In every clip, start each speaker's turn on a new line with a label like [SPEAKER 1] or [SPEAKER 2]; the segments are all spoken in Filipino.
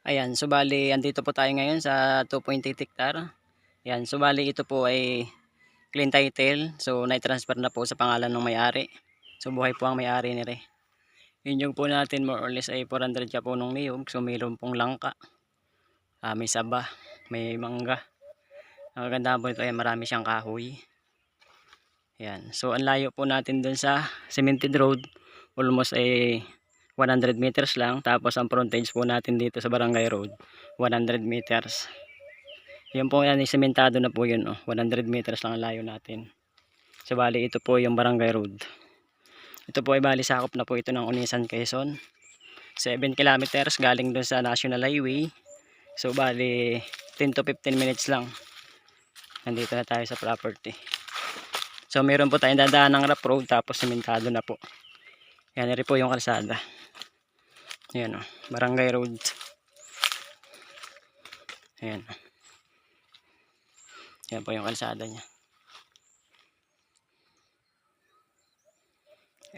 [SPEAKER 1] Ayan, so bali andito po tayo ngayon sa 2.8 hectare. Ayan, so bali ito po ay clean title. So na-transfer na po sa pangalan ng may-ari. So buhay po ang may-ari ni Re. Yun yung po natin more or less ay 400 ka po nung niyog. So mayroon pong langka. May saba, may mangga. Ang ganda po ito ay marami siyang kahoy. Ayan, so ang layo po natin dun sa cemented road. Almost ay 100 meters lang. Tapos ang frontage po natin dito sa Barangay Road 100 meters. Yan po yan, sementado na po yun. 100 meters lang ang layo natin. So bali ito po yung Barangay Road. Ito po ay bali sakop na po ito ng Unisan, Quezon. 7 kilometers galing dun sa National Highway. So bali 10 to 15 minutes lang. Nandito na tayo sa property. So meron po tayong dadaan ng rough road tapos sementado na po. Yan rin po yung kalsada. Ayan Barangay Road. Ayan. Yan po yung kalsada niya.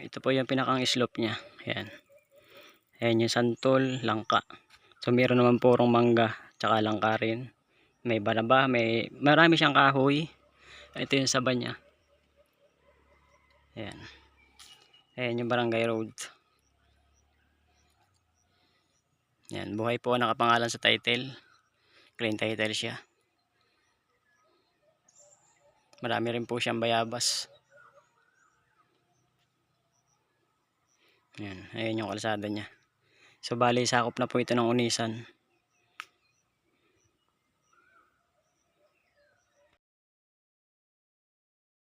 [SPEAKER 1] Ito po yung pinakang slope niya. Ayan. Ayan yung santol, langka. So meron naman purong mangga, tsaka langka rin. May banaba, marami siyang kahoy. Ito yung saba niya. Ayan. Ayan yung Barangay Road. Ayan, buhay po nakapangalan sa title. Clean title siya. Marami rin po siyang bayabas. Ayan, ayan yung kalsada niya. So bali sakop na po ito ng Unisan.